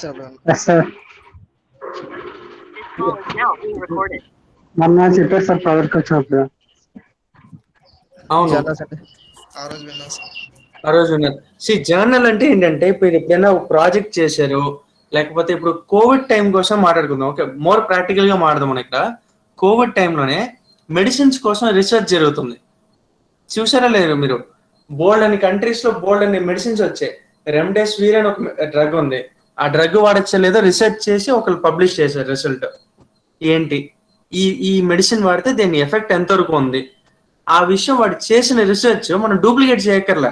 Seven. Yes, sir. This call is now being recorded. మొన్న చెప్పారు sir power cut వచ్చినప్పుడు. అవును, జర్నల్స్ అంటే ఆ రోజు విన్నా సార్. ఆ రోజు ఉన్నారు. జర్నల్ అంటే ఏంటంటే ఇప్పుడు ఎప్పుడైనా ఒక ప్రాజెక్ట్ చేశారు, లేకపోతే ఇప్పుడు కోవిడ్ టైం కోసం మాట్లాడుకుందాం. ఓకే, మోర్ ప్రాక్టికల్ గా మాట్లాడదాం. మనం ఇక్కడ కోవిడ్ టైంలోనే మెడిసిన్స్ కోసం రీసెర్చ్ జరుగుతుంది. చూసారా లేదు మీరు? బోల్డ్ అని కంట్రీస్ లో బోల్డ్ అని మెడిసిన్స్ వచ్చాయి. రెమ్డెసివిర్ అని ఒక డ్రగ్ ఉంది. ఆ డ్రగ్ వాడచ్చా లేదో రీసెర్చ్ చేసి ఒకరు పబ్లిష్ చేశారు రిజల్ట్. ఏంటి ఈ ఈ మెడిసిన్ వాడితే దీని ఎఫెక్ట్ ఎంతవరకు ఉంది, ఆ విషయం వాడు చేసిన రీసెర్చ్ మనం డూప్లికేట్ చేయక్కర్లే.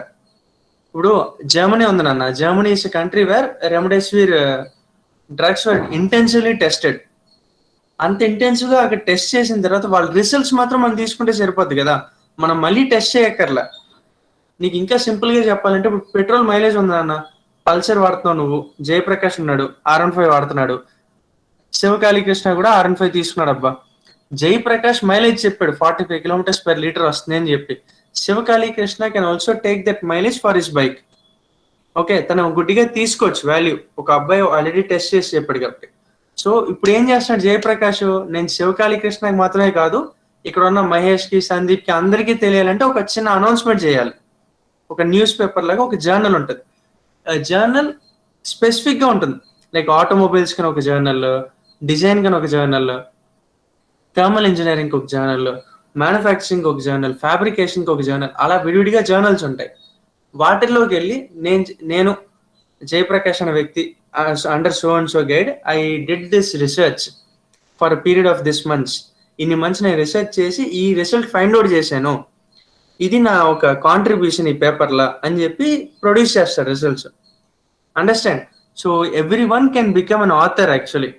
ఇప్పుడు జర్మనీ ఉంది నాన్న. Germany is country where remdesivir drugs were intensively tested. అంత ఇంటెన్సివ్ గా అక్కడ టెస్ట్ చేసిన తర్వాత వాళ్ళ రిజల్ట్స్ మాత్రం మనం తీసుకుంటే సరిపోద్ది కదా, మనం మళ్ళీ టెస్ట్ చేయక్కర్లా. నీకు ఇంకా సింపుల్ గా చెప్పాలంటే ఇప్పుడు పెట్రోల్ మైలేజ్ ఉంది నాన్న. పల్సర్ వాడుతున్నావు నువ్వు, జయప్రకాష్ ఉన్నాడు R15 వాడుతున్నాడు, శివకాళీకృష్ణ కూడా R15 తీసుకున్నాడు. అబ్బా, జయప్రకాష్ మైలేజ్ చెప్పాడు 45 కిలోమీటర్స్ పర్ లీటర్ వస్తుంది అని చెప్పి. Sivakalikrishna can also take that mileage for his bike. Okay, తను గుడ్డిగా తీసుకోవచ్చు వాల్యూ. ఒక అబ్బాయి ఆల్రెడీ టెస్ట్ చేసి చెప్పాడు కాబట్టి. సో ఇప్పుడు ఏం చేస్తున్నాడు జయప్రకాష్, నేను శివకాళీకృష్ణకి మాత్రమే కాదు, ఇక్కడ ఉన్న మహేష్ కి, సందీప్ కి, అందరికీ తెలియాలంటే ఒక చిన్న అనౌన్స్మెంట్ చేయాలి. ఒక న్యూస్ పేపర్ లాగా ఒక జర్నల్ ఉంటుంది. జర్నల్ స్పెసిఫిక్ గా ఉంటుంది. లైక్ ఆటోమొబైల్స్ కని ఒక జర్నల్, డిజైన్ కని ఒక జర్నల్, థర్మల్ ఇంజనీరింగ్ ఒక జర్నల్, మ్యానుఫ్యాక్చరింగ్ ఒక జర్నల్, ఫ్యాబ్రికేషన్ ఒక జర్నల్, అలా విడివిడిగా జర్నల్స్ ఉంటాయి. వాటిల్లోకి వెళ్ళి నేను జయప్రకాష్ అనే వ్యక్తి under so and so guide I did this research for period of this months. ఇన్ని మంత్స్ నేను రీసెర్చ్ చేసి ఈ రిజల్ట్ ఫైండ్ అవుట్ చేశాను, ఇది నా ఒక కాంట్రిబ్యూషన్ ఈ పేపర్లో అని చెప్పి ప్రొడ్యూస్ చేస్తారు results. Understand? So every one can become an author actually.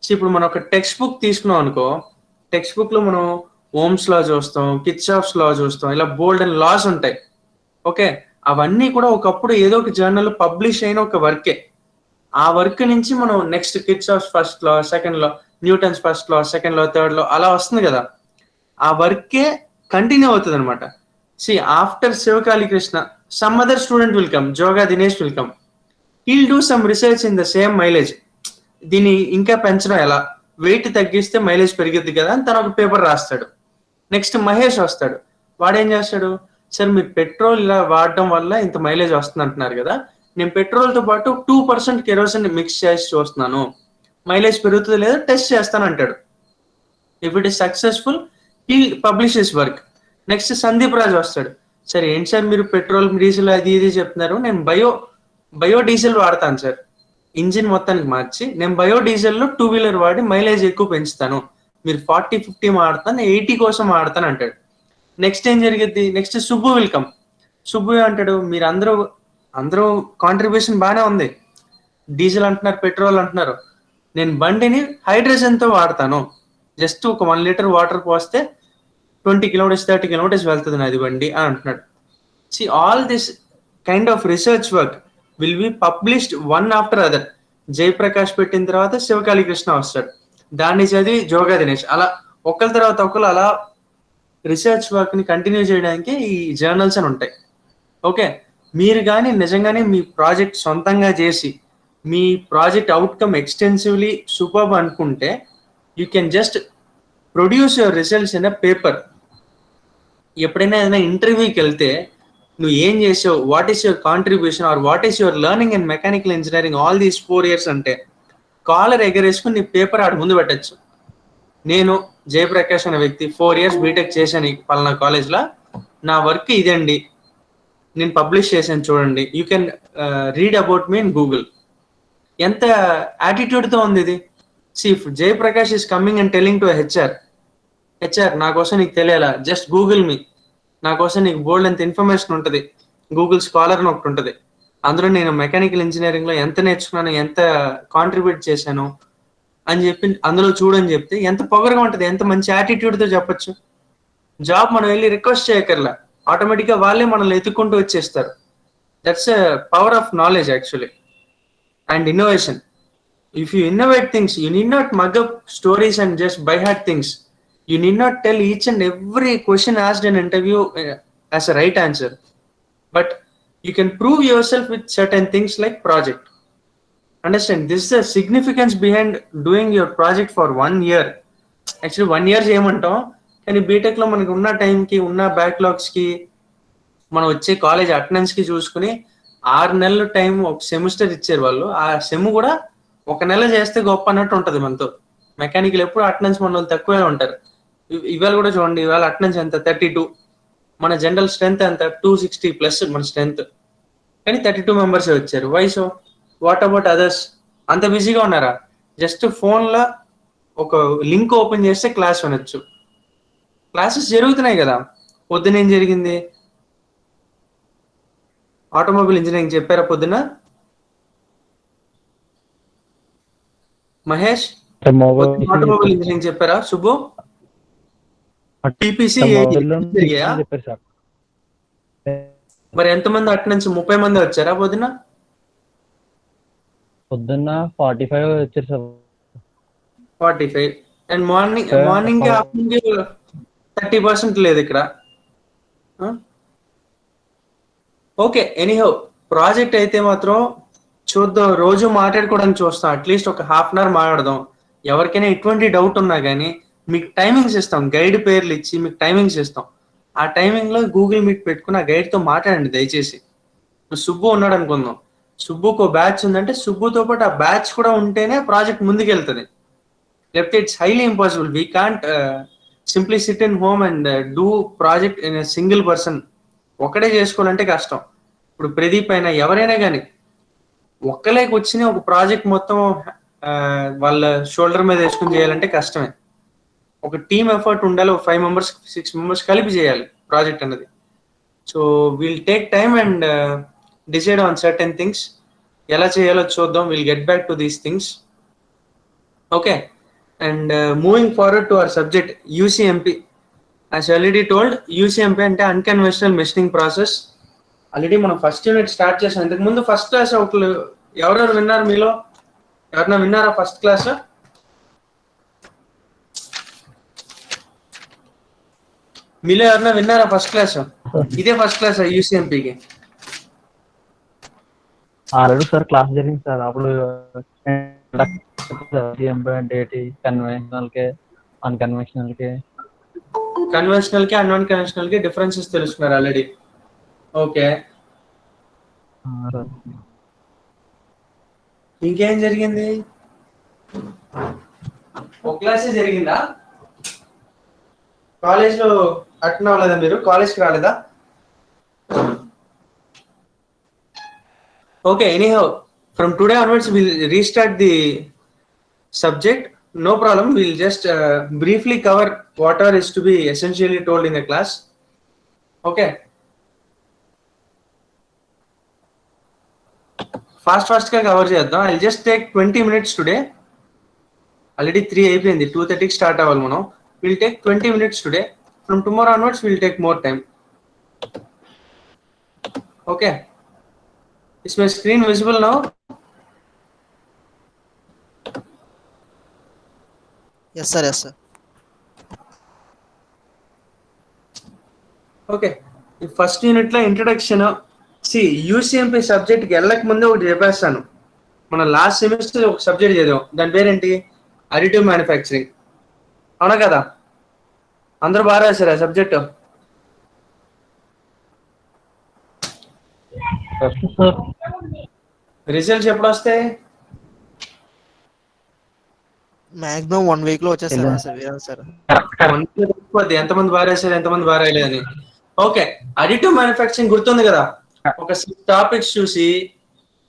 సో ఇప్పుడు మనం ఒక టెక్స్ట్ బుక్ తీసుకున్నాం అనుకో, టెక్స్ట్ బుక్ లో మనం ఓమ్స్ లా చూస్తాం, కిర్చాఫ్స్ లా చూస్తాం, ఇలా బోల్డ్ అండ్ లాస్ ఉంటాయి. ఓకే, అవన్నీ కూడా ఒకప్పుడు ఏదో ఒక జర్నల్ పబ్లిష్ అయిన ఒక వర్కే. ఆ వర్క్ నుంచి మనం next Kirchhoff's first law, second law, Newton's first law, second law, third law, అలా వస్తుంది కదా. ఆ వర్కే కంటిన్యూ అవుతుంది అనమాట. After Sivakalikrishna some other student will come, Joga Dinesh will come, he'll do some research in the same mileage. దీన్ని ఇంకా పెంచడం ఎలా, వెయిట్ తగ్గిస్తే మైలేజ్ పెరిగిద్ది కదా అని తను ఒక పేపర్ రాస్తాడు. నెక్స్ట్ మహేష్ వస్తాడు. వాడేం చేస్తాడు, సార్ మీరు పెట్రోల్ ఇలా వాడడం వల్ల ఇంత మైలేజ్ వస్తుంది అంటున్నారు కదా, నేను పెట్రోల్ తో పాటు 2% కెరోసిన్ మిక్స్ చేసి చూస్తున్నాను, మైలేజ్ పెరుగుతుంది లేదా టెస్ట్ చేస్తాను అంటాడు. If it is successful he publish his work. Next Sandeep Raju వస్తాడు. సరే ఏంటి సార్ మీరు పెట్రోల్ డీజిల్ అది ఇది చెప్తున్నారు, నేను బయో డీజిల్ వాడతాను సార్, ఇంజిన్ మొత్తానికి మార్చి నేను బయో డీజిల్ లో 2 వీలర్ వాడి మైలేజ్ ఎక్కువ పెంచుతాను, మీరు 40-50 వాడతాను, 80 కోసం వాడతాను అంటాడు. నెక్స్ట్ ఏం జరిగిద్ది, నెక్స్ట్ సుబ్బు వెల్కమ్. సుబ్బు అంటాడు, మీరు అందరూ కాంట్రిబ్యూషన్ బాగానే ఉంది, డీజిల్ అంటున్నారు, పెట్రోల్ అంటున్నారు, నేను బండిని హైడ్రోజన్ తో వాడతాను, జస్ట్ ఒక 1 లీటర్ వాటర్ పోస్తే 20 కిలోమీటర్స్ 30 కిలోమీటర్స్ వెళ్తుంది నాది బండి అని అంటున్నాడు. All this kind of research work will be published one after other. Jayaprakash పెట్టిన తర్వాత శివకాళీకృష్ణ వస్తాడు, దాన్ని చదివి జోగా దినేష్, అలా ఒకరి తర్వాత ఒకరు అలా రీసెర్చ్ వర్క్ ని కంటిన్యూ చేయడానికి ఈ జర్నల్స్ అని ఉంటాయి. ఓకే, మీరు కానీ నిజంగానే మీ ప్రాజెక్ట్ సొంతంగా చేసి మీ ప్రాజెక్ట్ అవుట్కమ్ ఎక్స్టెన్సివ్లీ సూపర్బ్ అనుకుంటే you can just produce your results in a paper. ఎప్పుడైనా ఏదైనా ఇంటర్వ్యూకి వెళ్తే నువ్వు ఏం చేసావు, what is your contribution or what is your learning in mechanical engineering all these 4 years అంటే కాలర్ ఎగరేసుకుని నీ పేపర్ ఆడ ముందు పెట్టచ్చు. నేను జయప్రకాష్ అనే వ్యక్తి 4 years బీటెక్ చేశాను పలానా కాలేజ్లో, నా వర్క్ ఇదండి, నేను పబ్లిష్ చేశాను చూడండి, you can read about me in Google. ఎంత యాటిట్యూడ్తో ఉంది ఇది. Jayaprakash is coming and telling to HR నా కోసం నీకు తెలియాలా, జస్ట్ గూగుల్ మీ, నా కోసం నీకు బోల్డ్ ఎంత ఇన్ఫర్మేషన్ ఉంటుంది, గూగుల్ స్కాలర్ అని ఒకటి ఉంటుంది, అందులో నేను మెకానికల్ ఇంజనీరింగ్ లో ఎంత నేర్చుకున్నాను, ఎంత కాంట్రిబ్యూట్ చేశాను అని చెప్పి అందులో చూడని చెప్తే ఎంత పొగరగా ఉంటుంది, ఎంత మంచి యాటిట్యూడ్ తో చెప్పొచ్చు. జాబ్ మనం వెళ్ళి రిక్వెస్ట్ చేయకర్లా, ఆటోమేటిక్ గా వాళ్ళే మనల్ని ఎత్తుక్కుంటూ వచ్చేస్తారు. That's a power of knowledge actually and innovation. If you innovate things, you need not mug up stories and just by heart things. You need not tell each and every question asked in an interview as a right answer. But you can prove yourself with certain things like project. Understand this the significance behind doing your project for 1 year. Actually 1 year చేయమంటాం, కానీ BTech లో మనకి ఉన్న టైంకి ఉన్న backlogs కి మనం వచ్చే college attendance కి చూసుకుని 6 నెలల టైం ఒక సెమిస్టర్ ఇచ్చారు వాళ్ళు. ఆ సెమ్ కూడా 1 నెల చేస్తే గొప్ప అన్నట్టు ఉంటది మనతో. మెకానికల్ ఎప్పుడు అటెండెన్స్ మన వాళ్ళు తక్కువే ఉంటారు. ఇవాళ కూడా చూడండి, ఇవాళ అటెండెన్స్ ఎంత 32, మన జనరల్ స్ట్రెంత్ ఎంత 260 ప్లస్ మన స్ట్రెంత్, కానీ 32 మెంబర్స్ వచ్చారు. Why so? What about others? అంత బిజీగా ఉన్నారా? జస్ట్ ఫోన్లో ఒక లింక్ ఓపెన్ చేస్తే క్లాస్ వినొచ్చు. క్లాసెస్ జరుగుతున్నాయి కదా. పొద్దున ఏం జరిగింది? ఆటోమొబైల్ ఇంజనీరింగ్ చెప్పారా పొద్దున? మహేష్ ఆటోమొబైల్ ఇంజనీరింగ్ చెప్పారా? సుబ్బు టీపీసీ చెప్పారు సార్. మరి ఎంతమంది అటెండెన్స్? 30 మంది వచ్చారా పొద్దున? పొద్దున్న 45 వచ్చారు సార్. 45. అండ్ మార్నింగ్ ఆఫ్టర్నూన్ 30% లేదు ఇక్కడ. ఓకే, ఎనీహౌ ప్రాజెక్ట్ అయితే మాత్రం చూద్దాం, రోజు మాట్లాడుకోవడానికి చూస్తాం. అట్లీస్ట్ ఒక ½ అవర్ మాట్లాడదాం. ఎవరికైనా ఎటువంటి డౌట్ ఉన్నా కానీ మీకు టైమింగ్స్ ఇస్తాం, గైడ్ పేర్లు ఇచ్చి మీకు టైమింగ్స్ ఇస్తాం. ఆ టైమింగ్ లో గూగుల్ మీట్ పెట్టుకుని ఆ గైడ్ తో మాట్లాడండి దయచేసి. సుబ్బు ఉన్నాడు అనుకుందాం, సుబ్బుకు బ్యాచ్ ఉందంటే సుబ్బుతో పాటు ఆ బ్యాచ్ కూడా ఉంటేనే ప్రాజెక్ట్ ముందుకు వెళ్తుంది. లేకపోతే it's highly impossible. We can't simply SIT in home and do project in single person. ఒక్కడే చేసుకోవాలంటే కష్టం. ఇప్పుడు ప్రదీప్ అయినా ఎవరైనా కానీ ఒక్కలేకి వచ్చిన ఒక ప్రాజెక్ట్ మొత్తం వాళ్ళ షోల్డర్ మీద వేసుకుని చేయాలంటే కష్టమే. ఒక టీమ్ ఎఫర్ట్ ఉండాలి. 5 మెంబర్స్ 6 మెంబర్స్ కలిపి చేయాలి ప్రాజెక్ట్ అన్నది. So will take time and decide on certain things. ఎలా చేయాలో చూద్దాం. Will get back to these things. Okay, and moving forward to our subject UCMP. As already told, UCMP అంటే unconventional machining process. Already మనం first unit start చేసాం. ఇంతకు ముందు first class ఒకళ్ళు ఎవరెవరు విన్నారు? మీలో ఎవరన్నా విన్నారా ఫస్ట్ క్లాస్? మీలో ఎవరన్నా విన్నారా ఫస్ట్ క్లాస్? ఇదే ఫస్ట్ క్లాస్ యూసీఎంపీకి. ఆల్రెడీ సార్ క్లాస్ జరిగింది సార్. అప్పుడు అంటే కన్వెన్షనల్ కి అన్కన్వెన్షనల్ కి అన్ కన్వెన్షనల్ కి డిఫరెన్సెస్ తెలుసుకున్నారు ఆల్రెడీ. ఓకే, ఇంకేం జరిగింది? ఒక క్లాసే జరిగిందా? కాలేజ్ లో అటెండ్ అవ్వలేదా? మీరు కాలేజ్కి రాలేదా? Okay, anyhow from today onwards will restart the subject. No problem. We'll just briefly cover whatever is to be essentially told in the class. Okay. Fast గా కవర్ చేద్దాం. I'll just take 20 minutes today. Already 3 అయిపోయింది. 2:30 కి start అవ్వాలి మనం. We'll take 20 minutes today. From tomorrow onwards, we'll take more time. Okay. Is my screen visible now? Yes sir, yes sir. Okay, ఈ first unit లో introduction. యూసీఎంపీ subject కి వెళ్ళక ముందే ఒకటి చెప్పేస్తాను. మనం లాస్ట్ సెమిస్టర్ ఒక సబ్జెక్ట్ చదివాం, దాని పేరేంటి? Additive manufacturing. అవునా కదా? అందరూ బాగా రాశారు ఆ సబ్జెక్ట్? రిజల్ట్స్ ఎప్పుడు వస్తాయి? మాక్సిమం 1 week లో వచ్చేస్తారు సార్. ఎంతమంది బాగా రాశారు, ఎంతమంది బాగా రాయలేదని. ఓకే, అడిటివ్ మ్యానుఫ్యాక్చరింగ్ గుర్తుంది కదా? ఒక 6 టాపిక్స్ చూసి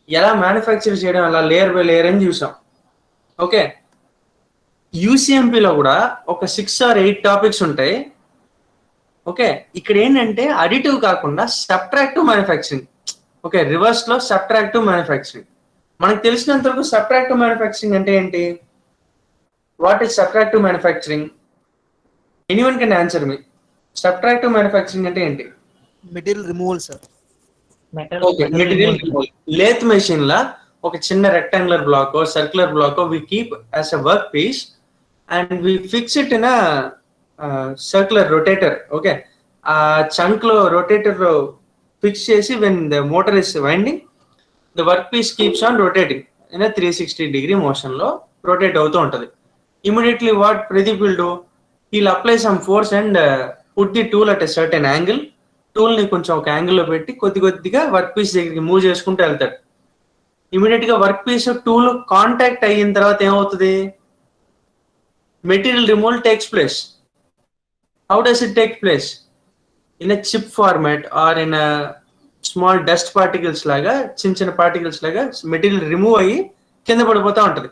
ఎలా మ్యానుఫ్యాక్చర్ చేయడం, అలా లేయర్ బై లేయర్ అని చూసాం. ఓకే, యూసీఎంపీలో కూడా ఒక 6 or 8 టాపిక్స్ ఉంటాయి. ఓకే, ఇక్కడ ఏంటంటే అడిటివ్ కాకుండా సబ్ట్రాక్టివ్ మ్యానుఫ్యాక్చరింగ్. ఓకే, రివర్స్ లో సబ్ట్రాక్టివ్ మ్యానుఫ్యాక్చరింగ్. మనకు తెలిసినంత వరకు సబ్ట్రాక్టివ్ మ్యానుఫ్యాక్చరింగ్ అంటే ఏంటి? What is subtractive manufacturing? Anyone can answer me. Subtractive manufacturing అంటే ఏంటి? Material removal sir. Okay, material removal. Lathe machine లా ఒక చిన్న rectangular block or circular block we keep as a work piece and we fix it in a circular rotator. Okay, ఆ chunk లో rotator లో fix చేసి when the motor is winding, the work piece keeps on rotating. in a 360-degree motion లో rotate అవుతూ ఉంటది. Immediately what Pradeep will do, he'll apply some force and put the tool at a certain angle. Tool ని కొంచెం ఒక యాంగిల్లో పెట్టి కొద్దిగా work piece దగ్గరికి మూవ్ చేసుకుంటూ వెళ్తాడు. ఇమీడియట్ గా వర్క్ పీస్ టూల్ కాంటాక్ట్ అయిన తర్వాత ఏమవుతుంది, material removal takes place. How does it take place? In a chip format or in small dust particles లాగా, చిన్న పార్టికల్స్ లాగా మెటీరియల్ రిమూవ్ అయ్యి కింద పడిపోతా ఉంటది.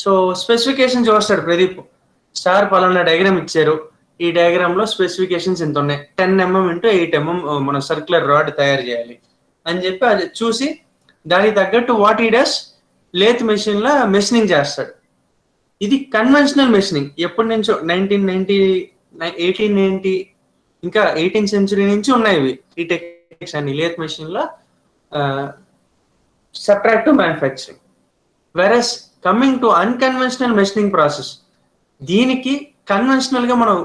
సో స్పెసిఫికేషన్ చూస్తాడు ప్రదీప్, సార్ పలానా డయాగ్రామ్ ఇచ్చారు, ఈ డయాగ్రామ్ లో స్పెసిఫికేషన్స్ ఇంత ఉన్నాయి, 10 mm into 8 mm మనం సర్క్యులర్ రాడ్ తయారు చేయాలి అని చెప్పి అది చూసి దానికి తగ్గట్టు వాట్ ఈ డస్ లేత్ మెషిన్ లో మెషినింగ్ చేస్తాడు. ఇది కన్వెన్షనల్ మెషినింగ్. ఎప్పటి నుంచో 1890 ఇంకా 18th century నుంచి ఉన్నాయి ఇవి, ఈ టెక్నిక్స్ అన్ని లేత్ మెషిన్ లో subtractive manufacturing. Versus coming to unconventional machining process, దీనికి కన్వెన్షనల్ గా మనం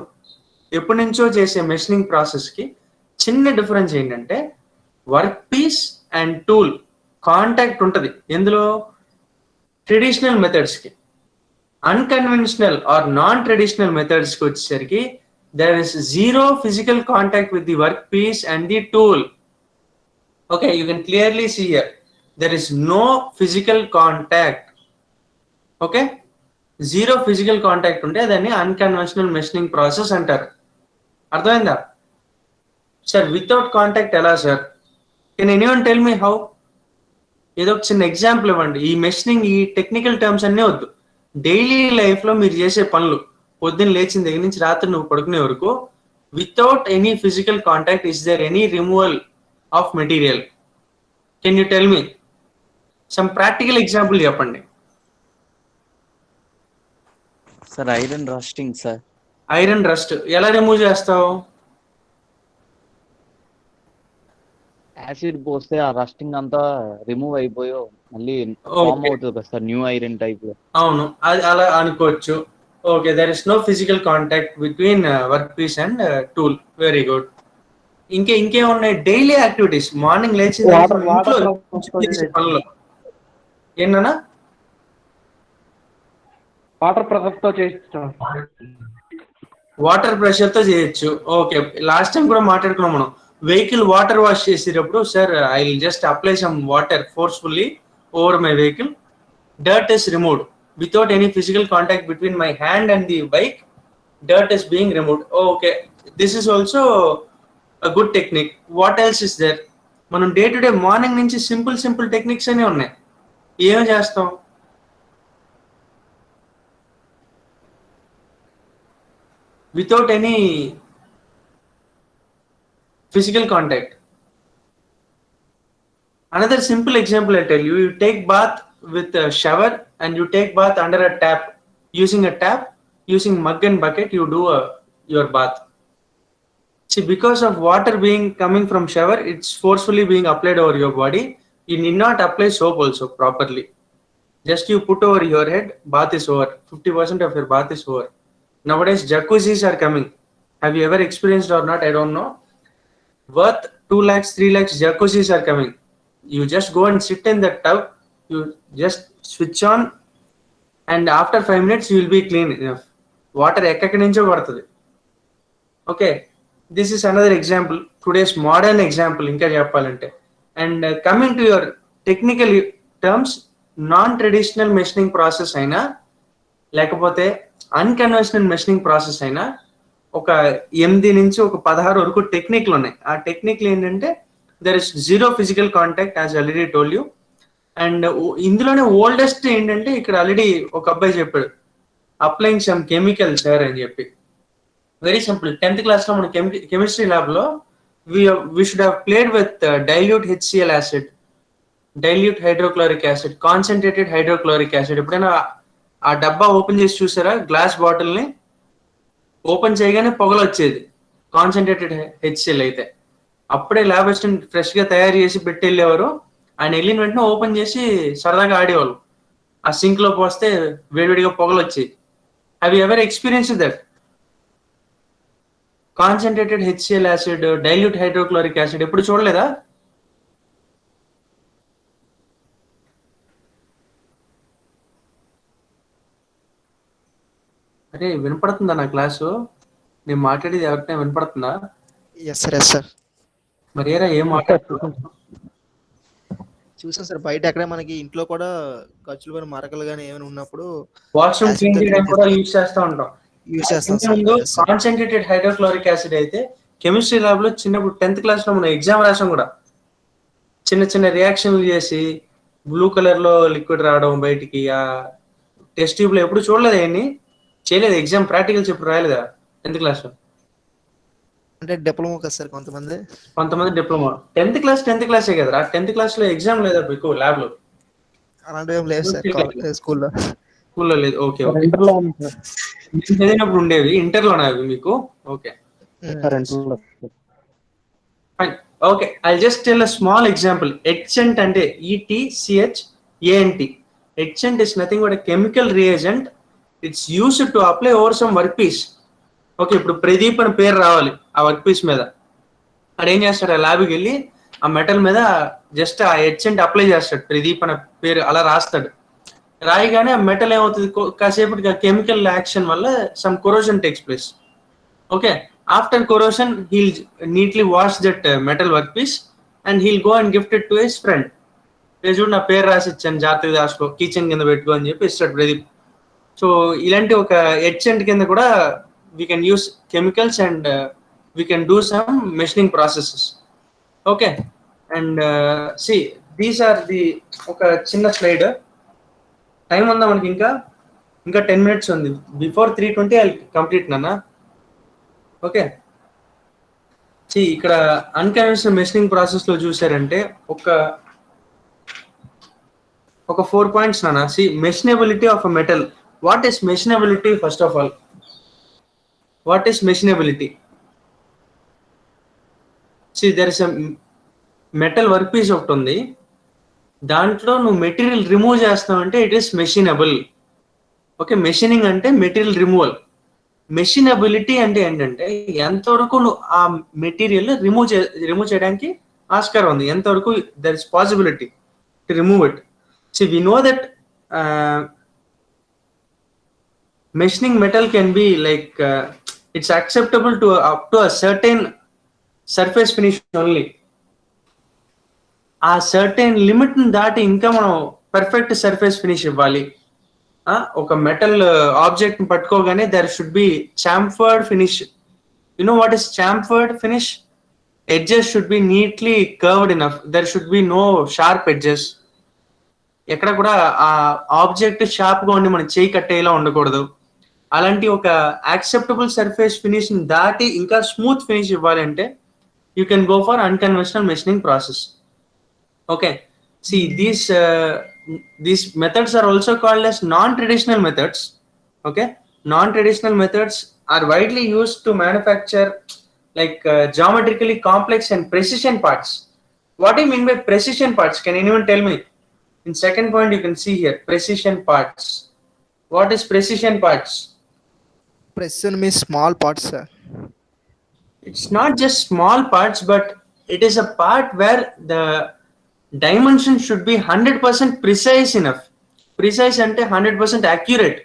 ఎప్పటి నుంచో చేసే మెషినింగ్ ప్రాసెస్ కి చిన్న డిఫరెన్స్ ఏంటంటే work piece and tool contact ఉంటది. ఎందులో? ట్రెడిషనల్ మెథడ్స్ కి. Unconventional or non traditional methods కి వచ్చేసరికి there is zero physical contact with the workpiece and the tool. Okay, you can clearly see here there is no physical contact. Okay, zero physical contact unte adani unconventional machining process antaru. అర్థమైందా sir? Without contact ఎలా sir? Can anyone tell me how? ఏదో ఒక చిన్న example ఇవ్వండి. ఈ machining, ఈ technical terms అన్నీ వద్దు, డైలీ లైఫ్ లో మీరు చేసే పనులు, పొద్దున్న లేచిన దగ్గర నుంచి రాత్రి నువ్వు పడుకునే వరకు, without any physical contact is there any removal of material? Can you tell me some practical example చెప్పండి. Sir iron rusting sir. Iron rust ఎలా రిమూవ్ చేస్తావు? యాసిడ్ పోస్తే ఆ రస్టింగ్ అంతా రిమూవ్ అయిపోయో మళ్ళీ ఫామ్ అవుతుంది కదా సార్, న్యూ ఐరన్ టైప్ లో. అవును, అది అలా అనుకోవచ్చు. Okay, there is no physical contact between work piece and tool. Very good. ఇంకేమున్నాయి డైలీ యాక్టివిటీస్? మార్నింగ్ లేచి పనులు ఏంటన్నా? వాటర్ ప్రెషర్ తో చేస్తాం. వాటర్ ప్రెషర్ తో చేయొచ్చు. ఓకే, లాస్ట్ టైం కూడా మాట్లాడుకున్నాం మనం. వెహికల్ వాటర్ వాష్ చేసేటప్పుడు, sir I will just apply some water forcefully over my vehicle, dirt is removed without any physical contact between my hand and the bike. Dirt is being removed. Okay, this is also a good technique. What else is there? మనం day to day morning నుంచి simple techniques అనే ఉన్నాయి. ఏం చేస్తాం? without any physical contact. Another simple example I tell you, you take bath with a shower and you take bath under a tap. Using a tap, using mug and bucket, you do your bath. See, because of water being coming from shower, it's forcefully being applied over your body. You need not apply soap also properly. Just you put over your head, bath is over. 50% of your bath is over. Nowadays, jacuzzis are coming. Have you ever experienced or not? I don't know. Worth 2 lakhs, 3 lakhs jacuzzis are coming. You just go and sit in the tub. You just switch on, and after 5 minutes you will be clean enough. Water ekkakadi nuncho vartadi. Okay, this is another example. Today's modern example inka cheppalante. And coming to your technical terms, non-traditional machining process aina lekapothe unconventional machining process అయినా ఒక 8 నుంచి ఒక 16 వరకు టెక్నిక్లు ఉన్నాయి. ఆ టెక్నిక్లు ఏంటంటే there is zero physical contact, as already told you. And ఇందులోనే ఓల్డెస్ట్ ఏంటంటే ఇక్కడ ఆల్రెడీ ఒక అబ్బాయి చెప్పాడు, అప్లైయింగ్ సమ్ కెమికల్ సార్ అని చెప్పి. Very simple. 10th క్లాస్ లో మన కెమిస్ట్రీ ల్యాబ్ లో we should have played with dilute HCl acid, dilute hydrochloric acid, concentrated hydrochloric acid. ఎప్పుడైనా ఆ డబ్బా ఓపెన్ చేసి చూసారా? గ్లాస్ బాటిల్ ని ఓపెన్ చేయగానే పొగలు వచ్చేది, కాన్సన్ట్రేటెడ్ HCl అయితే. అప్పుడే ల్యాబ్ అసిస్టెంట్ ఫ్రెష్ గా తయారు చేసి పెట్టి వెళ్ళేవారు. ఆయన వెళ్ళిన వెంటనే ఓపెన్ చేసి సరదాగా ఆడేవాళ్ళు. ఆ సింక్ లో పోస్తే వేడివేడిగా పొగలు వచ్చేది. Have you ever experience that? Concentrated HCl acid, dilute hydrochloric acid ఎప్పుడు చూడలేదా? అరే వినపడుతుందా నా క్లాసు? నేను మాట్లాడేది ఎవరికైనా వినపడుతుందా? Yes sir, yes sir. మరి ఏరా ఏం మాట్లాడుతున్నా? చూసాను సార్, బయట ఎక్కడ మనకి ఇంట్లో కూడా ఖర్చులు కానీ మరకలు కానీ ఏమైనా ఉన్నప్పుడు వాష్రూమ్ Acid క్లీన్ తో చేయడానికి clean కూడా యూజ్ చేస్తూ ఉంటాం. యూజ్ చేస్తాం సార్. ముందు Yes, sir. Concentrated hydrochloric acid అయితే కెమిస్ట్రీ ల్యాబ్ లో చిన్నప్పుడు 10th క్లాస్ లో మనం ఎగ్జామ్ రాసాం కూడా. చిన్న చిన్న రియాక్షన్లు చేసి బ్లూ కలర్ లో లిక్విడ్ రావడం బయటికి. ఆ టెస్ట్ ట్యూబ్ లో ఎప్పుడు చూడలేదు, అవన్నీ చేయలేదు. ఎగ్జామ్ ప్రాక్టికల్స్ ఎప్పుడు రాయలేదా 10th క్లాస్ లో? అంటే డిప్లొమా కదా సార్ కొంతమంది. కొంతమంది డిప్లొమా. 10th క్లాసే కదరా. 10th క్లాస్ లో ఎగ్జామ్ లేదా మీకు ల్యాబ్ లో? అలాంటివి ఏం లేదు సార్ స్కూల్లో. స్కూల్లో లేదు. Okay okay. ఇంటర్లో ఉంది సార్. నేను చదివినప్పుడు ఉండేవి. ఇంటర్లోనే అవి మీకు? ఓకే ఇంటర్లో. Fine. Okay, I just tell a small example. Etchant అంటే ETCHANT. Etchant is nothing but a chemical reagent. It's used to apply over some work piece. Okay, ఇప్పుడు ప్రదీప్ అని పేరు రావాలి ఆ వర్క్ పీస్ మీద. అక్కడ ఏం చేస్తాడు, ఆ ల్యాబ్కి వెళ్ళి ఆ మెటల్ మీద జస్ట్ ఆ ఎట్సెంట్ అప్లై చేస్తాడు. ప్రదీప్ అనే పేరు అలా రాస్తాడు. రాయిగానే ఆ మెటల్ ఏమవుతుంది, కాసేపటికి కెమికల్ యాక్షన్ వల్ల some corrosion takes place. Okay, after corrosion he'll neatly wash that metal work piece and he'll go and gift it to his friend. చూడు నా పేరు రాసి ఇచ్చాను, జాగ్రత్తగా దాచుకో, కిచెన్ కింద పెట్టుకో అని చెప్పి ఇస్తాడు ప్రదీప్. సో ఇలాంటి ఒక ఎట్సెంట్ కింద కూడా we can use chemicals and we can do some machining processes. Okay, and see these are the ఒక చిన్న స్లైడ్. టైం ఉందా మనకి? ఇంకా 10 minutes ఉంది. బిఫోర్ 3:20 ఐ కంప్లీట్ నాన్న. ఓకే, ఇక్కడ అన్కన్వెన్షనల్ మెషినింగ్ ప్రాసెస్ లో చూసారంటే ఒక 4 points నాన్న. See machinability of a metal. What is machinability? First of all, what is machinability? See there is a metal work piece ఒకటి ఉంది, దాంట్లో నువ్వు మెటీరియల్ రిమూవ్ చేస్తావు అంటే it is machinable. Okay, machining అంటే మెటీరియల్ రిమూవల్. మెషినబిలిటీ అంటే ఏంటంటే ఎంతవరకు నువ్వు ఆ మెటీరియల్ రిమూవ్ చేయడానికి ఆస్కారం ఉంది, ఎంతవరకు there is possibility to remove it. See we know that machining metal can be like it's acceptable to up to a certain surface finish only. ఆ సర్టెన్ లిమిట్ ని దాటి ఇంకా మనం పర్ఫెక్ట్ సర్ఫేస్ ఫినిష్ ఇవ్వాలి. ఒక మెటల్ ఆబ్జెక్ట్ ని పట్టుకోగానే there should be chamfered finish. You know what is chamfered finish? Edges should be neatly curved enough. There should be no sharp edges. ఎక్కడ కూడా ఆ ఆబ్జెక్ట్ షార్ప్ గా ఉండి మనం చేయి కట్టేలా ఉండకూడదు. అలాంటి ఒక యాక్సెప్టబుల్ సర్ఫేస్ ఫినిష్ ని దాటి ఇంకా స్మూత్ ఫినిష్ ఇవ్వాలి అంటే you can go for unconventional machining process. Okay, see these methods are also called as non-traditional methods. Okay, non-traditional methods are widely used to manufacture like geometrically complex and precision parts. What do you mean by precision parts? Can anyone tell me? In second point you can see here precision parts. What is precision parts? Precision means small parts, sir. It's not just small parts, but it is a part where the dimension should be 100% precise enough. Precise అంటే 100% accurate.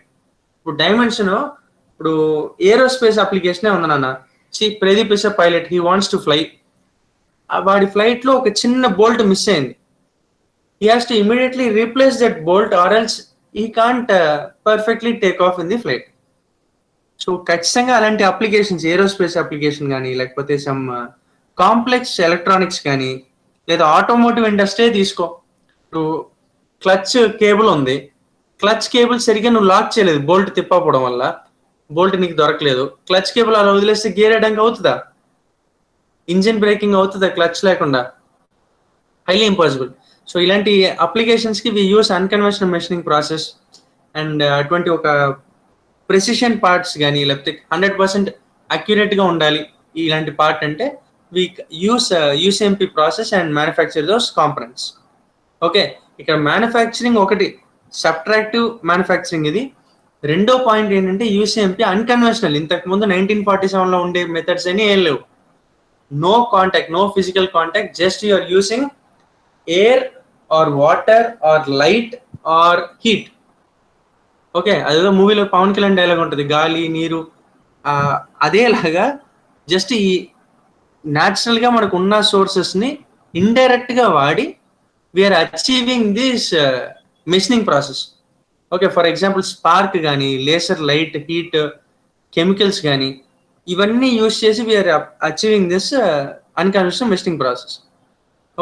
ఇప్పుడు dimension, ఇప్పుడు aerospace అప్లికేషనే ఉంది నాన్న. Pradeep is pilot, he wants to fly. వాడి flight లో ఒక చిన్న బోల్ట్ మిస్ అయింది. He has to immediately replace that bolt or else he can't perfectly take off in the flight. So ఖచ్చితంగా అలాంటి అప్లికేషన్స్, ఏరోస్పేస్ అప్లికేషన్ కానీ లేకపోతే సమ్ కాంప్లెక్స్ ఎలక్ట్రానిక్స్ కానీ లేదా ఆటోమోటివ్ ఇండస్ట్రీ తీసుకో. ఇప్పుడు క్లచ్ కేబుల్ ఉంది, క్లచ్ కేబుల్ సరిగ్గా నువ్వు లాక్ చేయలేదు, బోల్ట్ తిప్పకపోవడం వల్ల బోల్ట్ నీకు దొరకలేదు. క్లచ్ కేబుల్ అలా వదిలేస్తే గేర్ వేయడానికి అవుతుందా? ఇంజిన్ బ్రేకింగ్ అవుతుందా క్లచ్ లేకుండా? Highly impossible. సో ఇలాంటి అప్లికేషన్స్ కి we use unconventional machining process. And అటువంటి ఒక ప్రెసిషన్ పార్ట్స్ కానీ లేకపోతే 100% అక్యురేట్ గా ఉండాలి ఇలాంటి పార్ట్ అంటే we use UCMP process and manufacture those components. Okay, ఇక్కడ మ్యానుఫ్యాక్చరింగ్ ఒకటి సబ్ట్రాక్టివ్ మ్యానుఫ్యాక్చరింగ్. ఇది రెండో పాయింట్ ఏంటంటే UCMP అన్కన్వెన్షనల్. ఇంతకు ముందు 1947 లో ఉండే మెథడ్స్ అని ఏం లేవు. No contact, no physical contact, just you are using air or water or light or heat. Okay, అదేదో మూవీలో పవన్ కళ్యాణ్ డైలాగ్ ఉంటుంది, గాలి నీరు, అదేలాగా జస్ట్ ఈ న్యాచురల్ గా మనకు ఉన్న సోర్సెస్ ని ఇండైరెక్ట్ గా వాడి we are achieving this machining process. Okay, for example spark కానీ, లేసర్ లైట్, హీట్, కెమికల్స్ కానీ, ఇవన్నీ యూజ్ చేసి we are achieving this unconventional machining process.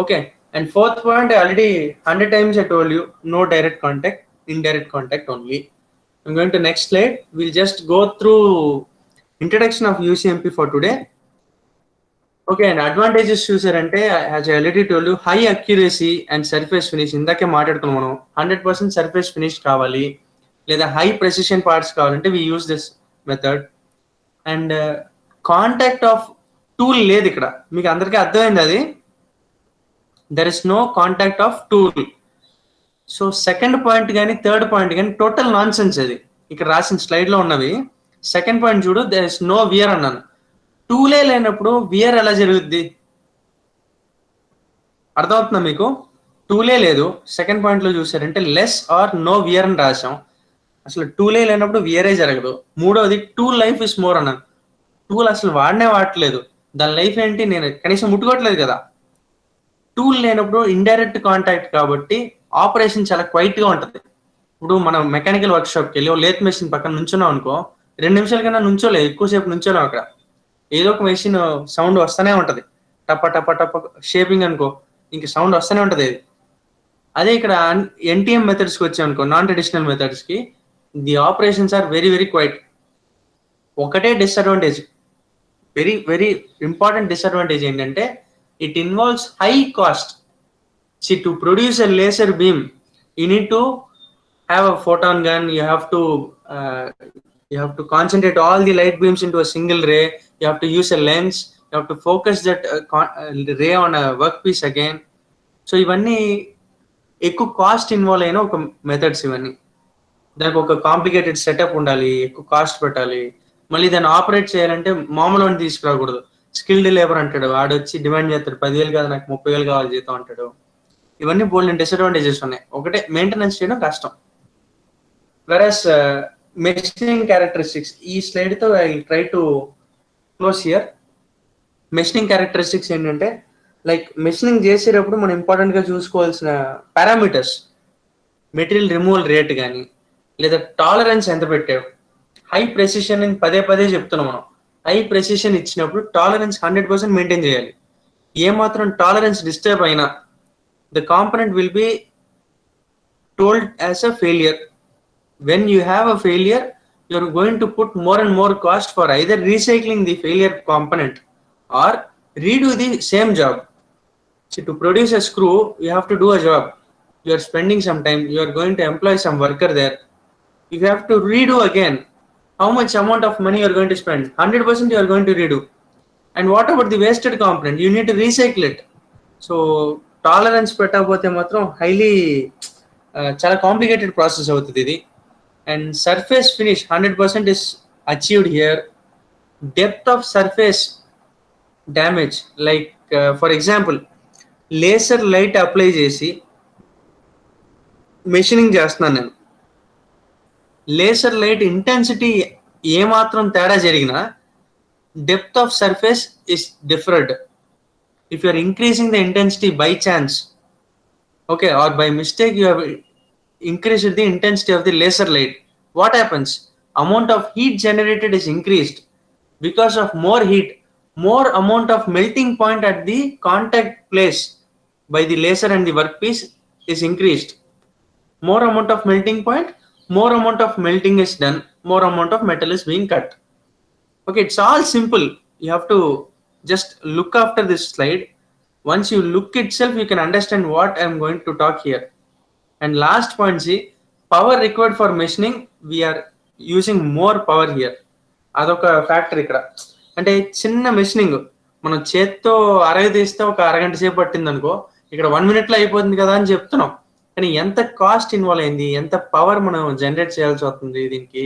Okay, and fourth point already 100 times I told you, no direct contact, indirect contact only. I'm going to next slide. We'll just go through introduction of UCMP for today. Okay, and advantages చూసారంటే as I already told you, high accuracy and surface finish. ఇందాకే మాట్లాడుకున్నాం మనం, 100% surface finish కావాలి లేదా high precision parts కావాలంటే we use this method. And contact of tool లేదు ఇక్కడ, మీకు అందరికీ అర్థమైంది అది. There is no contact of tool. So second point కానీ థర్డ్ పాయింట్ కానీ టోటల్ నాన్ సెన్స్ అది. ఇక్కడ రాసిన స్లైడ్ లో ఉన్నవి. సెకండ్ పాయింట్ చూడు, దెర్ ఇస్ నో వియర్ అన్నాను. టూలే లేనప్పుడు వియర్ ఎలా జరుగుద్ది? అర్థమవుతుందా మీకు? టూలే లేదు, సెకండ్ పాయింట్ లో చూసారంటే లెస్ ఆర్ నో వియర్ అని రాసాం. అసలు టూలే లేనప్పుడు వియరే జరగదు. మూడోది టూల్ లైఫ్ ఇస్ మోర్ అన్నాను. టూల్ అసలు వాడట్లేదు, దాని లైఫ్ ఏంటి, నేను కనీసం ముట్టుకోవట్లేదు కదా. టూల్ లేనప్పుడు ఇండైరెక్ట్ కాంటాక్ట్ కాబట్టి ఆపరేషన్ చాలా క్వైట్ గా ఉంటుంది. ఇప్పుడు మనం మెకానికల్ వర్క్ షాప్కి వెళ్ళి లేత్ మెషిన్ పక్కన నుంచున్నాం అనుకో, 2 నిమిషాల కన్నా నుంచోలేదు, ఎక్కువసేపు నుంచోలేం. అక్కడ ఏదో ఒక మెషిన్ సౌండ్ వస్తూనే ఉంటది, టప్ప టప్ప టప్ప. షేపింగ్ అనుకో, ఇంక సౌండ్ వస్తూనే ఉంటది. అదే ఇక్కడ ఎన్టీఎం మెథడ్స్కి వచ్చాం అనుకో, నాన్ ట్రెడిషనల్ మెథడ్స్ కి, the operations are very very quiet. ఒకటే disadvantage, very very important disadvantage ఏంటంటే it involves high cost. See, to produce a laser beam, you need to have a photon gun. You have to concentrate all the light beams into a single ray. You have to use a lens. You have to focus that ray on a workpiece again. So ఇవన్నీ ఎక్కువ cost involve అయిన ఒక methods. ఇవన్నీ దానికి ఒక complicated setup ఉండాలి, ఎక్కువ cost పెట్టాలి. మళ్ళీ దాన్ని ఆపరేట్ చేయాలంటే మామూలు అని తీసుకురాకూడదు. స్కిల్డ్ లేబర్ అంటాడు, వాడొచ్చి డిమాండ్ చేస్తాడు, 10,000 కాదు నాకు 30,000 కావాలి జీతం అంటాడు. ఇవన్నీ బోల్డ్ డిసడ్వాంటేజెస్ ఉన్నాయి. ఒకటే మెయింటెనెన్స్ చేయడం కష్టం. వెరస్ మెషినింగ్ క్యారెక్టరిస్టిక్స్, ఈ స్లైడ్ తో I try to close here. Machining characteristics ఏంటంటే, లైక్ మెషినింగ్ చేసేటప్పుడు మనం ఇంపార్టెంట్ గా చూసుకోవాల్సిన పారామీటర్స్, మెటీరియల్ రిమూవల్ రేట్ కానీ, లేదా టాలరెన్స్ ఎంత పెట్టావు. హై ప్రెసిషన్ అని పదే పదే చెప్తున్నాం మనం. హై ప్రెసిషన్ ఇచ్చినప్పుడు టాలరెన్స్ 100% మెయింటైన్ చేయాలి. ఏమాత్రం టాలరెన్స్ డిస్టర్బ్ అయినా the component will be told as a failure. When you have a failure, you are going to put more and more cost for either recycling the failure component or redo the same job. So to produce a screw, you have to do a job. You are spending some time, you are going to employ some worker there. You have to redo again. How much amount of money you are going to spend? 100% you are going to redo. And what about the wasted component? You need to recycle it. So tolerance పెట్టకపోతే మాత్రం highly చాలా complicated process అవుతుంది ఇది. And surface finish 100% is achieved here. Depth of surface damage, like for example laser light apply చేసి machining చేస్తున్నాను నేను. Laser light intensity ఏమాత్రం తేడా జరిగినా depth of surface is different. If you are increasing the intensity by chance, okay, or by mistake you have increased the intensity of the laser light, what happens? Amount of heat generated is increased. Because of more heat, more amount of melting point at the contact place by the laser and the workpiece is increased. More amount of melting point, more amount of melting is done, more amount of metal is being cut. Okay, it's all simple. You have to just look after this slide. Once you look itself, you can understand what I am going to talk here. And last point, see, power required for machining, we are using more power here. అదొక factor ఇక్కడ. అంటే చిన్న machining మనం చేత్తో అరగ తీస్తే ఒక అరగంట సేపు పట్టింది అనుకో, ఇక్కడ 1 minute లో అయిపోతుంది కదా అని చెప్తున్నాం. కానీ ఎంత కాస్ట్ ఇన్వాల్వ్ అయింది, ఎంత పవర్ మనం జనరేట్ చేయాల్సి వస్తుంది దీనికి.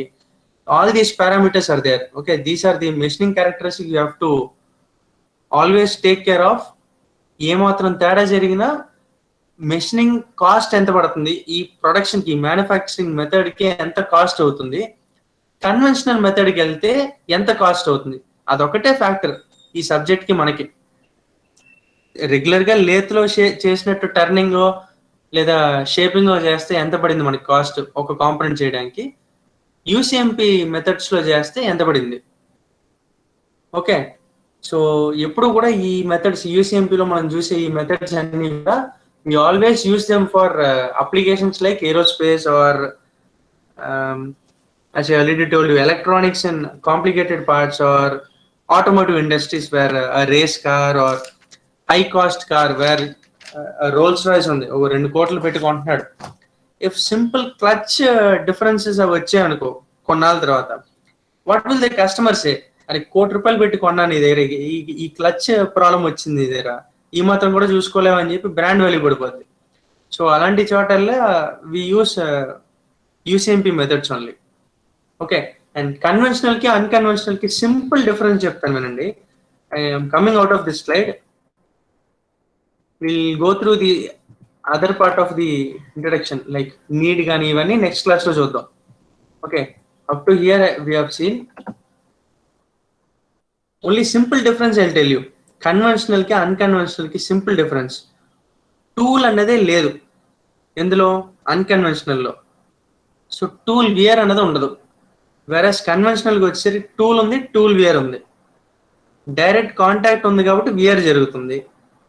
All these parameters are there. Okay, these are the machining characteristics you have to always take care of. ఏమాత్రం తేడా జరిగినా మెషినింగ్ కాస్ట్ ఎంత పడుతుంది, ఈ ప్రొడక్షన్ కి మ్యానుఫ్యాక్చరింగ్ మెథడ్ కి ఎంత కాస్ట్ అవుతుంది, కన్వెన్షనల్ మెథడ్ కి వెళ్తే ఎంత కాస్ట్ అవుతుంది, అదొకటే ఫ్యాక్టర్ ఈ సబ్జెక్ట్ కి. మనకి రెగ్యులర్ గా లేత్లో చేసినట్టు టర్నింగ్ లేదా షేపింగ్ చేస్తే ఎంత పడింది మనకి కాస్ట్ ఒక కాంపోనెంట్ చేయడానికి, యూసీఎంపీ మెథడ్స్ లో చేస్తే ఎంత పడింది. ఓకే, సో ఎప్పుడు కూడా ఈ మెథడ్స్ యూసీఎంపీలో మనం చూసే ఈ మెథడ్స్ అన్ని కూడా we always use them for applications like aerospace or as I already told you, electronics and complicated parts, or automotive industries where a race car or high cost car where a Rolls Royce ఉంది ఒక 2 కోట్లు పెట్టి కొంటున్నాడు. If simple clutch differences అవి వచ్చాయి అనుకో కొన్నాళ్ళ తర్వాత, what will the customer సే, అరే ₹1 కోటి పెట్టి కొన్నాను నీ దగ్గర, ఈ క్లచ్ ప్రాబ్లం వచ్చింది నీ దగ్గర, ఈ మాత్రం కూడా చూసుకోలేమని చెప్పి బ్రాండ్ వాల్యూ పడిపోద్ది. సో అలాంటి చోటల్లో we use UCMP methods only. Okay, and conventional కి అన్కన్వెన్షనల్ కి సింపుల్ డిఫరెన్స్ చెప్తాను వినండి. I'm coming out of this slide, will go through the other part of the introduction like need కానీ ఇవన్నీ next class లో చూద్దాం. Okay, up to here we have seen only simple difference. I tell you, conventional కి unconventional కి simple difference. Tool అన్నదే లేదు ఎందులో, unconventional లో. సో టూల్ వియర్ అన్నది ఉండదు. వెరస్ కన్వెన్షనల్ కి వచ్చేసరికి టూల్ ఉంది, టూల్ వియర్ ఉంది, డైరెక్ట్ కాంటాక్ట్ ఉంది కాబట్టి వియర్ జరుగుతుంది.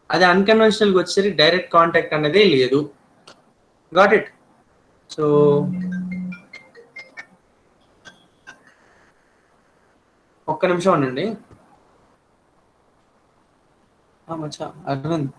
అదే అన్కన్వెన్షనల్ కి వచ్చేసరికి డైరెక్ట్ కాంటాక్ట్ అన్నదే లేదు. Got it? సో ఒక్క నిమిషం ఉండండి. మచ్చా Arvind,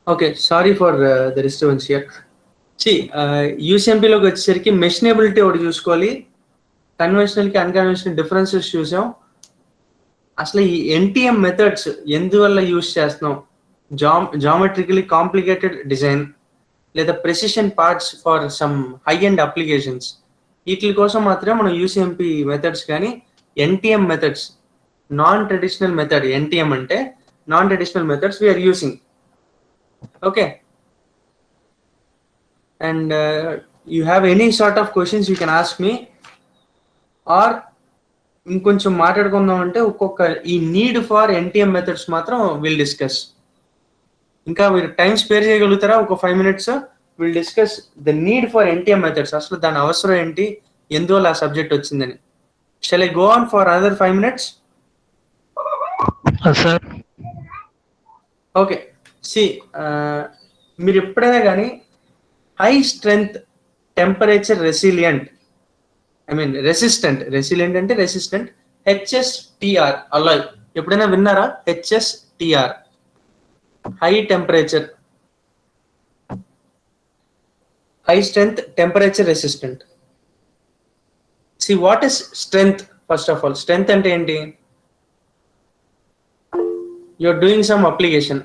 okay, sorry for the disturbance here. యూసీఎంపీలోకి వచ్చేసరికి మెషినబిలిటీ ఒకటి చూసుకోవాలి. కన్వెన్షనల్ కి అన్కన్వెన్షనల్ డిఫరెన్సెస్ చూసాం. అసలు ఈ ఎన్టీఎం మెథడ్స్ ఎందువల్ల యూజ్ చేస్తున్నాం, జామెట్రికలీ కాంప్లికేటెడ్ డిజైన్ లేదా precision parts for some high and applications, వీటి కోసం మాత్రమే మనం యూసీఎంపీ మెథడ్స్ కానీ NTM methods, non traditional method, NTM అంటే non traditional methods we're using. Okay, and you have any sort of questions you can ask me, or ఇంకొంచెం మాట్లాడుకుందాం అంటే ఒక్కొక్క ఈ నీడ్ ఫర్ ఎన్టీఎం మెథడ్స్ మాత్రం విల్ డిస్కస్. ఇంకా మీరు టైం స్పేర్ చేయగలుగుతారా? ఒక 5 minutes will discuss the need for NTM methods, అసలు దాని అవసరం ఏంటి, ఎందువల్ల ఆ సబ్జెక్ట్ వచ్చిందని. Shall I go on for another 5 minutes? Sir okay, మీరు ఎప్పుడైనా కానీ high strength temperature resilient, resilient అంటే రెసిస్టెంట్, హెచ్ఎస్టిఆర్ అలాయ్ ఎప్పుడైనా విన్నారా? HSTR, high temperature, high strength temperature resistant. What is strength? First of all, strength అంటే ఏంటి? You are doing some application.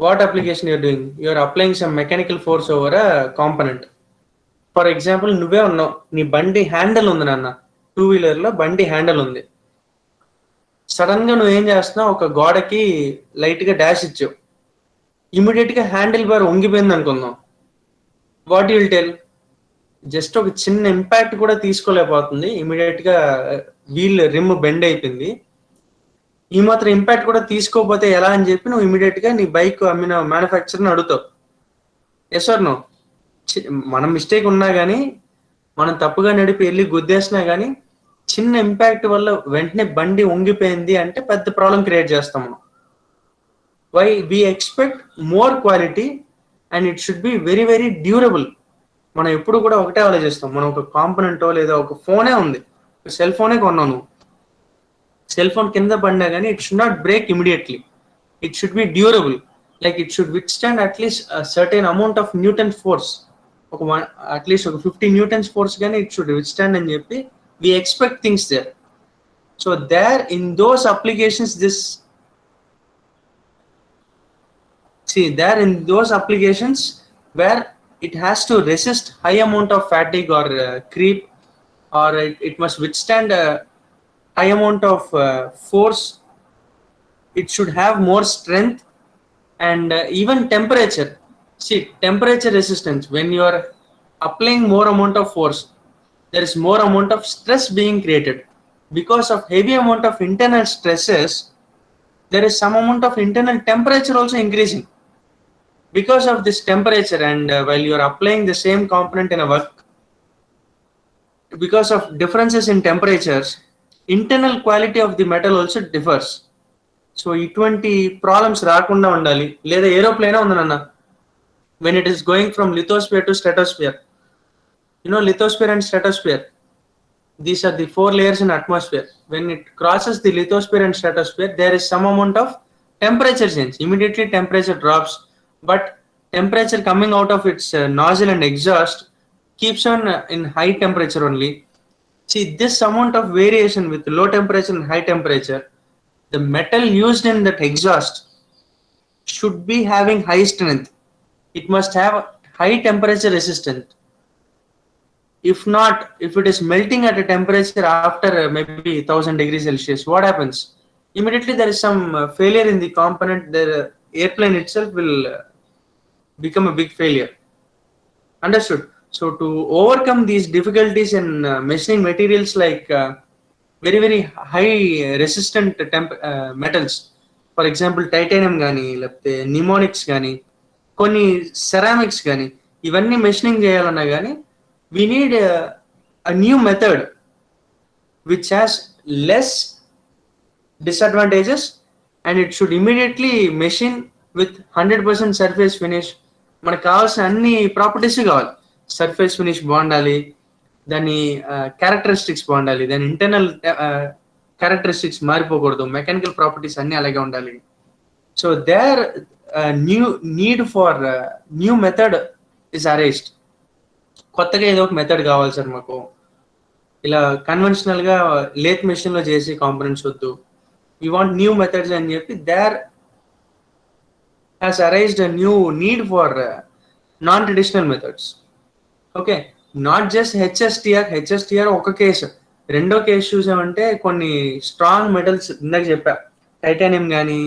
What application you are doing? You are applying some mechanical force over a component. For example, నువ్వే ఉన్నావు, నీ బండి handle ఉంది నాన్న, 2-wheeler లో బండి హ్యాండిల్ ఉంది. సడన్ గా నువ్వు ఏం చేస్తున్నావు, ఒక గోడకి లైట్ గా డాష్ ఇచ్చావు, ఇమీడియట్ గా హ్యాండిల్ బార్ వంగిపోయింది అనుకుందాం. What you will tell? Just ఒక చిన్న ఇంపాక్ట్ కూడా తీసుకోలేకపోతుంది, ఇమీడియట్ గా వీల్ రిమ్ బెండ్ అయిపోయింది. ఈ మాత్రం ఇంపాక్ట్ కూడా తీసుకోకపోతే ఎలా అని చెప్పి నువ్వు ఇమీడియట్ గా నీ బైక్ అమ్మిన మ్యానుఫ్యాక్చర్ని అడుగుతావు. Yes or no? మన మిస్టేక్ ఉన్నా కానీ, మనం తప్పుగా నడిపి వెళ్ళి గుద్దేసినా కానీ, చిన్న ఇంపాక్ట్ వల్ల వెంటనే బండి వంగిపోయింది అంటే పెద్ద ప్రాబ్లం క్రియేట్ చేస్తాం మనం. Why we expect more quality and it should be very very durable. మనం ఎప్పుడు కూడా ఒకటే ఆలోచిస్తాం, మనం ఒక కాంపోనెంటో లేదా ఒక ఫోనే ఉంది, సెల్ ఫోనే కొన్నావు నువ్వు, సెల్ ఫోన్ కింద పడినా కానీ it should not break immediately, it should be durable, like it should withstand at least certain amount of newtons force, at least ఒక 50 newtons ఫోర్స్ కానీ ఇట్ షుడ్ విత్స్టాండ్ అని చెప్పి we expect things there. So there in those applications, there in those applications where it has to resist high amount of fatigue or creep, or it must withstand a high amount of force, it should have more strength, and even temperature. See, temperature resistance, when you are applying more amount of force, there is more amount of stress being created. Because of heavy amount of internal stresses, there is some amount of internal temperature also increasing. Because of this temperature, and while you are applying the same component in a work, because of differences in temperatures, internal quality of the metal also differs. So ఇటువంటి problems రాకుండా ఉండాలి. లేదా ఏరోప్లేనే ఉందన్న, when it is going from lithosphere to stratosphere, you know, lithosphere and stratosphere, these are the 4 layers in atmosphere. When it crosses the lithosphere and stratosphere, there is some amount of temperature change. Immediately temperature drops, but temperature coming out of its nozzle and exhaust keeps on in high temperature only. See, this amount of variation with low temperature and high temperature, the metal used in that exhaust should be having high strength. It must have high temperature resistance. If not, if it is melting at a temperature after maybe 1000 degrees Celsius, what happens? Immediately there is some failure in the component. The airplane itself will become a big failure. Understood? So to overcome these difficulties in machining materials like very very high resistant metals, for example titanium gani, లేకపోతే mnemonics కానీ, కొన్ని ceramics కానీ, ఇవన్నీ machining చేయాలన్నా కానీ we need a new method which has less disadvantages, and it should immediately machine with 100% surface finish. మనకు కావాల్సిన అన్ని ప్రాపర్టీస్ కావాలి. సర్ఫేస్ ఫినిష్ బాగుండాలి, దాని క్యారెక్టరిస్టిక్స్ బాగుండాలి, దాని ఇంటర్నల్ క్యారెక్టరిస్టిక్స్ మారిపోకూడదు, మెకానికల్ ప్రాపర్టీస్ అన్ని అలాగే ఉండాలి. So their new need for new method is arised. కొత్తగా ఏదో ఒక మెథడ్ కావాలి సార్ మాకు, ఇలా కన్వెన్షనల్ గా లేత్ మెషిన్ లో చేసి కాంపోనెంట్స్ వద్దు, వీ వాంట్ న్యూ మెథడ్స్ అని చెప్పి there has arised a new need for non-traditional methods. Okay, not just HSTR ఒక కేసు. రెండో కేసు చూసామంటే కొన్ని స్ట్రాంగ్ మెటల్స్ ఇందాక చెప్పా, టైటానియం కానీ,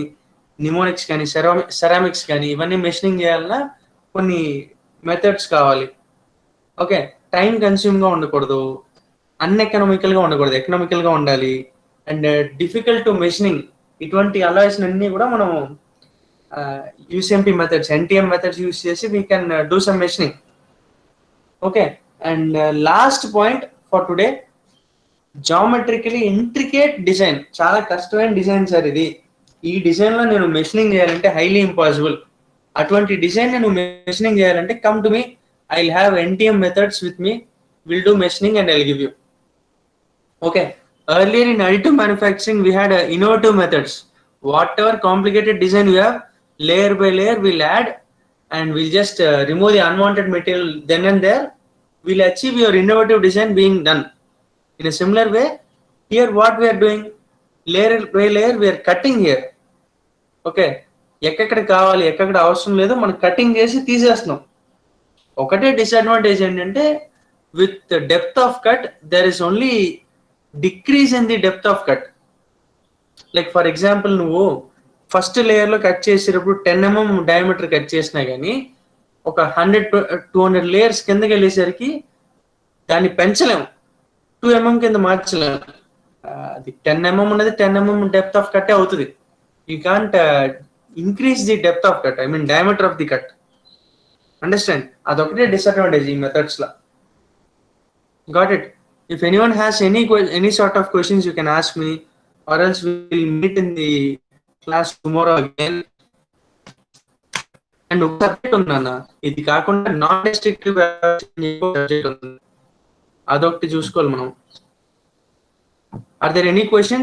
నిమోనిక్స్ కానీ, సెరామిక్స్ కానీ, ఇవన్నీ మెషినింగ్ చేయాలన్నా కొన్ని మెథడ్స్ కావాలి. ఓకే, టైం కన్స్యూమ్ గా ఉండకూడదు, అన్ఎకనామికల్ గా ఉండకూడదు, ఎకనామికల్ గా ఉండాలి, అండ్ డిఫికల్ట్ టు మెషినింగ్. ఇటువంటి అలాయ్స్ అన్ని కూడా మనం UCMP methods, NTM methods use చేసి we can do some machining. Okay, and last point for today, geometrically intricate design. చాలా కష్టమైన డిజైన్ సార్ ఇది. ఈ డిజైన్ లో నేను మెషినింగ్ చేయాలంటే హైలీ ఇంపాసిబుల్. అటువంటి డిజైన్ నేను మెషినింగ్ చేయాలంటే come to me, I'll have NTM methods with me, we'll do machining and I'll give you. Okay, earlier in additive manufacturing we had innovative methods. Whatever complicated design we have, layer by layer we'll add, and we'll just remove the unwanted material then and there. We'll achieve your innovative design being done. In a similar way, here what we are doing, layer by layer we are cutting here. Okay, ఎక్కడ కావాలి ఎక్కడ అవసరం లేదో మనం cutting చేసి తీసేస్తున్నాం. ఒకటే disadvantage ఏంటంటే with depth of cut there is only decrease in the depth of cut. Like for example నువ్వు ఫస్ట్ లేయర్ లో కట్ చేసేటప్పుడు 10 mm డయామీటర్ కట్ చేసినా కానీ ఒక 100-200 లేయర్స్ కిందకి వెళ్ళేసరికి దాన్ని పెంచలేము, 2 mm కింద మార్చలేము. అది 10 mm ఉన్నది 10 mm డెప్త్ ఆఫ్ కట్ అవుతుంది. You can't increase the depth of cut, I mean diameter of the cut. Understand? అదొకటే డిసడ్వాంటేజ్ ఈ మెథడ్స్ లో. Got it? If anyone has any sort of questions you can ask me, or else we'll meet in the class tomorrow again. And ఒక subject ఉందన్న, ఇది కాకుండా non destructive subject ఉంది, అదొకటి చూసుకోవాలి మనం. Are there any question?